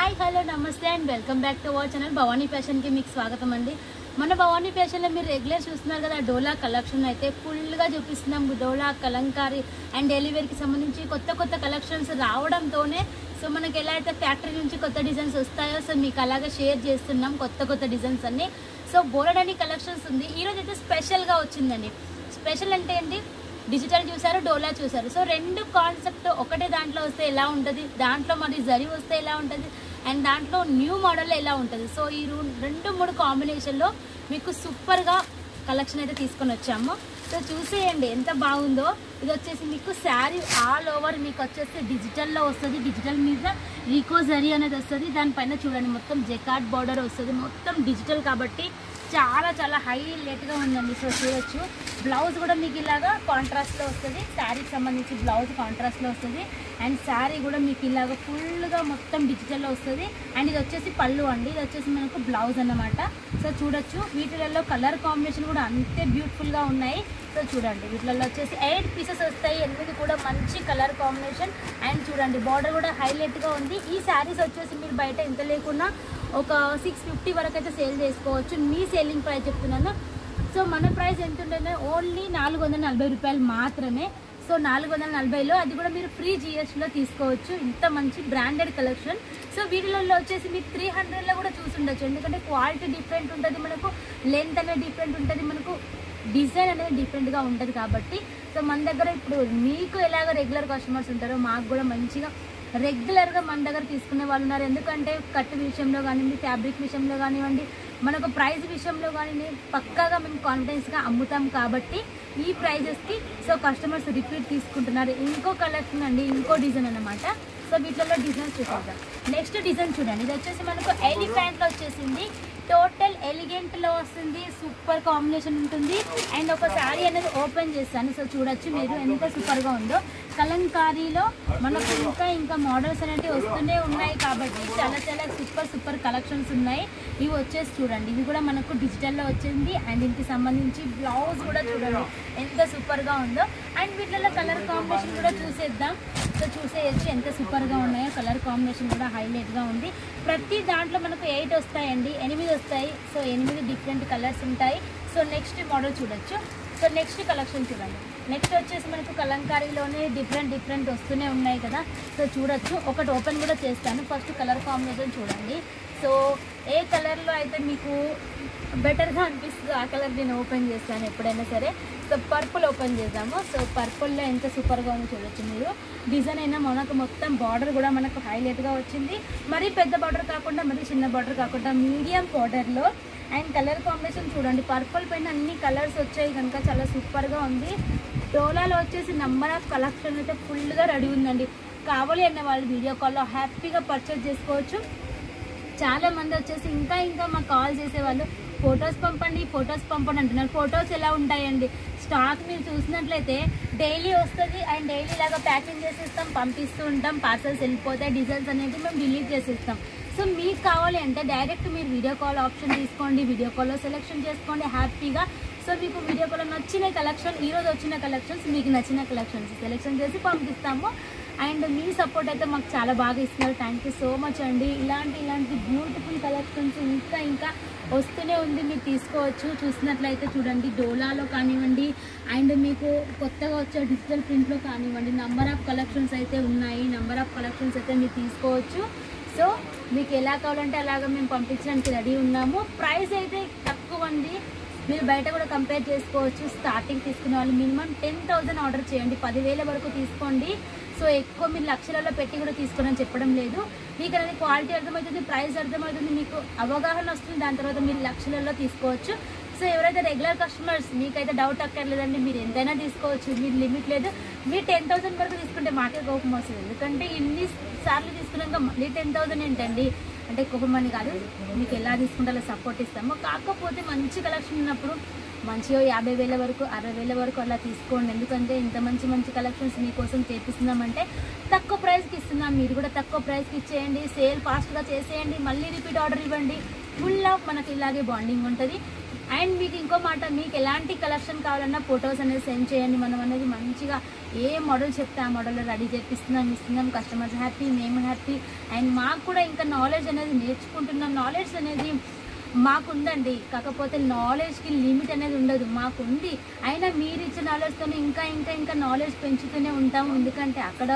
Hi hello నమస్తే and welcome back to our channel Bhavani ఫ్యాషన్కి మీకు స్వాగతం అండి. మన భవానీ ఫ్యాషన్లో మీరు రెగ్యులర్ చూస్తున్నారు కదా, డోలా కలెక్షన్ అయితే ఫుల్గా చూపిస్తున్నాం. డోలా కలంకారీ అండ్ డైలీ వేర్కి సంబంధించి కొత్త కొత్త కలెక్షన్స్ రావడంతోనే సో మనకి ఎలా అయితే ఫ్యాక్టరీ నుంచి కొత్త డిజైన్స్ వస్తాయో సో మీకు అలాగే షేర్ చేస్తున్నాం కొత్త కొత్త డిజైన్స్ అన్ని. సో బోలెడని కలెక్షన్స్ ఉంది. ఈరోజు అయితే స్పెషల్గా వచ్చిందండి. స్పెషల్ అంటే ఏంటి, డిజిటల్ చూసారు, డోలా చూసారు. సో రెండు కాన్సెప్ట్ ఒకటే దాంట్లో వస్తే ఎలా ఉంటుంది, దాంట్లో మరి జరీ వస్తే ఎలా ఉంటుంది అండ్ దాంట్లో న్యూ మోడల్ ఎలా ఉంటుంది. సో ఈ రెండు మూడు కాంబినేషన్లో మీకు సూపర్గా కలెక్షన్ అయితే తీసుకొని వచ్చాము. సో చూసేయండి ఎంత బాగుందో. ఇది వచ్చేసి మీకు శారీ ఆల్ ఓవర్ మీకు వచ్చేసి డిజిటల్లో వస్తుంది. డిజిటల్ మీద రీకో జరీ అనేది వస్తుంది. దానిపైన చూడండి మొత్తం జెకార్డ్ బార్డర్ వస్తుంది. మొత్తం డిజిటల్ కాబట్టి చాలా చాలా హైలైట్గా ఉందండి. సో చూడొచ్చు. బ్లౌజ్ కూడా మీకు ఇలాగా కాంట్రాస్ట్లో వస్తుంది. శారీకి సంబంధించి బ్లౌజ్ కాంట్రాస్ట్లో వస్తుంది అండ్ శారీ కూడా మీకు ఇలాగ ఫుల్గా మొత్తం డిజిటల్లో వస్తుంది. అండ్ ఇది వచ్చేసి పళ్ళు అండి, ఇది వచ్చేసి మనకు బ్లౌజ్ అన్నమాట. సో చూడొచ్చు. వీటిలలో కలర్ కాంబినేషన్ కూడా అంతే బ్యూటిఫుల్గా ఉన్నాయి. సో చూడండి, వీటిలలో వచ్చేసి 8 పీసెస్ వస్తాయి. 8 కూడా మంచి కలర్ కాంబినేషన్ అండ్ చూడండి బార్డర్ కూడా హైలైట్గా ఉంది. ఈ శారీస్ వచ్చేసి మీరు బయట ఎంత లేకున్నా ఒక 650 వరకు అయితే సేల్ చేసుకోవచ్చు. మీ సేలింగ్ ప్రైస్ చెప్తున్నాను. సో మన ప్రైస్ ఎంత ఉంటుందో ఓన్లీ 440 రూపాయలు మాత్రమే. సో 440లో అది కూడా మీరు ఫ్రీ జిఎస్టీలో తీసుకోవచ్చు. ఇంత మంచి బ్రాండెడ్ కలెక్షన్. సో వీటిలలో వచ్చేసి మీరు 300లో కూడా చూసుండొచ్చు. ఎందుకంటే క్వాలిటీ డిఫరెంట్ ఉంటుంది, మనకు లెంత్ అనేది డిఫరెంట్ ఉంటుంది, మనకు డిజైన్ అనేది డిఫరెంట్గా ఉంటుంది. కాబట్టి సో మన దగ్గర ఇప్పుడు మీకు ఎలాగ రెగ్యులర్ కస్టమర్స్ ఉంటారో మాకు కూడా మంచిగా రెగ్యులర్గా మన దగ్గర తీసుకునే వాళ్ళు ఉన్నారు. ఎందుకంటే కట్ విషయంలో కానివ్వండి, ఫ్యాబ్రిక్ విషయంలో కానివ్వండి, మనకు ప్రైస్ విషయంలో కానీ పక్కాగా మేము కాన్ఫిడెన్స్గా అమ్ముతాం. కాబట్టి ఈ ప్రైజెస్కి సో కస్టమర్స్ రిపీట్ తీసుకుంటున్నారు. ఇంకో కలెక్షన్ అండి, ఇంకో డిజైన్ అన్నమాట. సో వీటిలో డిజైన్స్ చూసేద్దాం. నెక్స్ట్ డిజైన్ చూడండి. ఇది వచ్చేసి మనకు ఎలిఫెంట్లో వచ్చేసింది. టోటల్ ఎలిగెంట్లో వస్తుంది. సూపర్ కాంబినేషన్ ఉంటుంది. అండ్ ఒక శారీ అనేది ఓపెన్ చేస్తాను. సో చూడొచ్చు మీరు ఎంత సూపర్గా ఉందో. కలంకారీలో మనకు ఇంకా మోడల్స్ అనేవి వస్తూనే ఉన్నాయి. కాబట్టి చాలా చాలా సూపర్ కలెక్షన్స్ ఉన్నాయి. ఇవి వచ్చేసి చూడండి, ఇవి కూడా మనకు డిజిటల్లో వచ్చింది. అండ్ దీనికి సంబంధించి బ్లౌజ్ కూడా చూడండి ఎంత సూపర్గా ఉందో. అండ్ వీటిలో కలర్ కాంబినేషన్ కూడా చూసేద్దాం. సో చూసేయచ్చు ఎంత సూపర్గా ఉన్నాయో. కలర్ కాంబినేషన్ కూడా హైలైట్గా ఉంది. ప్రతి దాంట్లో మనకు 8 వస్తాయండి, 8 వస్తాయి. సో 8 డిఫరెంట్ కలర్స్ ఉంటాయి. సో నెక్స్ట్ మోడల్ చూడొచ్చు. సో నెక్స్ట్ కలెక్షన్ చూడండి. నెక్స్ట్ వచ్చేసి మనకు కలంకారీలోనే డిఫరెంట్ వస్తూనే ఉన్నాయి కదా. సో చూడొచ్చు. ఒకటి ఓపెన్ కూడా చేస్తాను. ఫస్ట్ కలర్ కాంబినేషన్ చూడండి. సో ఏ కలర్లో అయితే మీకు బెటర్గా అనిపిస్తుందో ఆ కలర్ నేను ఓపెన్ చేస్తాను ఎప్పుడైనా సరే. సో పర్పుల్ ఓపెన్ చేద్దాము. సో పర్పుల్లో ఎంత సూపర్గా ఉందో చూడొచ్చు మీరు. డిజైన్ అయినా మనకు మొత్తం బార్డర్ కూడా మనకు హైలైట్గా వచ్చింది. మరీ పెద్ద బార్డర్ కాకుండా మరీ చిన్న బార్డర్ కాకుండా మీడియం బార్డర్లో. అండ్ కలర్ కాంబినేషన్ చూడండి, పర్పుల్ పైన అన్ని కలర్స్ వచ్చాయి కనుక చాలా సూపర్గా ఉంది. డోలాలో వచ్చేసి నెంబర్ ఆఫ్ కలెక్షన్ అయితే ఫుల్గా రెడీ ఉందండి. కావాలి అన్న వాళ్ళు వీడియో కాల్లో హ్యాపీగా పర్చేస్ చేసుకోవచ్చు. చాలామంది వచ్చేసి ఇంకా మాకు కాల్ చేసేవాళ్ళు ఫొటోస్ పంపండి అంటున్నారు. ఫొటోస్ ఎలా ఉంటాయండి, స్టాక్ మీరు చూసినట్లయితే డైలీ వస్తుంది. అండ్ డైలీ లాగా ప్యాకింగ్ చేసేస్తాం, పంపిస్తూ ఉంటాం. పార్సల్స్ వెళ్ళిపోతాయి. డిజైన్స్ అనేది మేము డిలీట్ చేసేస్తాం. సో మీకు కావాలి అంటే డైరెక్ట్ మీరు వీడియో కాల్ ఆప్షన్ తీసుకోండి. వీడియో కాల్లో సెలెక్షన్ చేసుకోండి హ్యాపీగా. సో మీకు వీడియో కాల్లో నచ్చిన కలెక్షన్, ఈరోజు వచ్చిన కలెక్షన్స్, మీకు నచ్చిన కలెక్షన్స్ సెలెక్షన్ చేసి పంపిస్తాము. అండ్ మీ సపోర్ట్ అయితే మాకు చాలా బాగా ఇస్తున్నారు. థ్యాంక్ యూ సో మచ్ అండి. ఇలాంటి బ్యూటిఫుల్ కలెక్షన్స్ ఇంకా వస్తూనే ఉంది. మీరు తీసుకోవచ్చు. చూసినట్లయితే చూడండి, డోలాలో కానివ్వండి అండ్ మీకు కొత్తగా వచ్చే డిజిటల్ ప్రింట్లో కానివ్వండి, నెంబర్ ఆఫ్ కలెక్షన్స్ అయితే ఉన్నాయి. నెంబర్ ఆఫ్ కలెక్షన్స్ అయితే మీరు తీసుకోవచ్చు. సో మీకు ఎలా కావాలంటే అలాగా మేము పంపించడానికి రెడీ ఉన్నాము. ప్రైస్ అయితే తక్కువ అండి. మీరు బయట కూడా కంపేర్ చేసుకోవచ్చు. స్టార్టింగ్ తీసుకునే వాళ్ళు మినిమం 10,000 ఆర్డర్ చేయండి. 10,000 వరకు తీసుకోండి. సో ఎక్కువ మీరు లక్షలలో పెట్టి కూడా తీసుకోనని చెప్పడం లేదు. మీకు అనేది క్వాలిటీ అర్థమవుతుంది, ప్రైస్ అర్థమవుతుంది, మీకు అవగాహన వస్తుంది. దాని తర్వాత మీరు లక్షలలో తీసుకోవచ్చు. సో ఎవరైతే రెగ్యులర్ కస్టమర్స్ మీకైతే డౌట్ అక్కర్లేదండి. మీరు ఎంతైనా తీసుకోవచ్చు, మీరు లిమిట్ లేదు. మీరు 10,000 వరకు తీసుకుంటే మాకే కోపం వస్తుంది. ఎందుకంటే ఇన్ని సార్లు తీసుకున్నాక మళ్ళీ 10,000 ఏంటండి అంటే కోపమని కాదు. మీకు ఎలా తీసుకుంటే సపోర్ట్ ఇస్తాము. కాకపోతే మంచి కలెక్షన్ ఉన్నప్పుడు మంచిగా 50,000 వరకు 60,000 వరకు అలా తీసుకోండి. ఎందుకంటే ఇంత మంచి కలెక్షన్స్ మీకోసం చేపిస్తున్నామంటే తక్కువ ప్రైస్కి ఇస్తున్నాం. మీరు కూడా తక్కువ ప్రైస్కి ఇచ్చేయండి. సేల్ ఫాస్ట్గా చేసేయండి. మళ్ళీ రిపీట్ ఆర్డర్ ఇవ్వండి. ఫుల్ ఆఫ్ మనకి ఇలాగే బాండింగ్ ఉంటుంది. అండ్ మీకు ఇంకో మాట, మీకు ఎలాంటి కలెక్షన్ కావాలన్నా ఫొటోస్ అనేది సెండ్ చేయండి. మనం అనేది మంచిగా ఏ మోడల్ చెప్తే ఆ మోడల్లో రెడీ ఇస్తున్నాం. కస్టమర్స్ హ్యాపీ, మేము హ్యాపీ. అండ్ మాకు కూడా ఇంకా నాలెడ్జ్ అనేది నేర్చుకుంటున్నాం. నాలెడ్జ్ అనేది మాకుందండి, కాకపోతే నాలెడ్జ్కి లిమిట్ అనేది ఉండదు, మాకుంది. అయినా మీరు ఇచ్చే నాలెడ్జ్తో ఇంకా ఇంకా ఇంకా నాలెడ్జ్ పెంచుతూనే ఉంటాము. ఎందుకంటే అక్కడ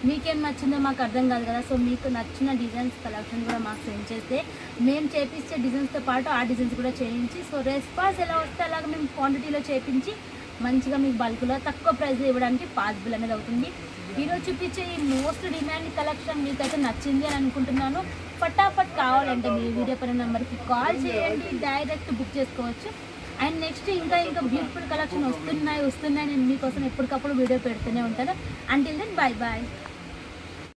మీకేం నచ్చిందో మాకు అర్థం కాదు కదా. సో మీకు నచ్చిన డిజైన్స్ కలెక్షన్ కూడా మాకు సెండ్ చేస్తే మేము చేపించే డిజైన్స్తో పాటు ఆ డిజైన్స్ కూడా చేయించి, సో రెస్పాన్స్ ఎలా వస్తే అలాగ మేము క్వాంటిటీలో చేయించి మంచిగా మీకు బల్క్లో తక్కువ ప్రైస్ ఇవ్వడానికి పాసిబుల్ అనేది అవుతుంది. ఈరోజు చూపించే ఈ మోస్ట్ డిమాండ్ కలెక్షన్ మీకైతే నచ్చింది అని అనుకుంటున్నాను. ఫటాఫట్ కావాలంటే మీ వీడియో పైన నెంబర్కి కాల్ చేయండి, డైరెక్ట్ బుక్ చేసుకోవచ్చు. అండ్ నెక్స్ట్ ఇంకా ఇంకా బ్యూటిఫుల్ కలెక్షన్ వస్తున్నాయి. నేను మీకోసం ఎప్పటికప్పుడు వీడియో పెడుతూనే ఉంటాను. Until then bye bye.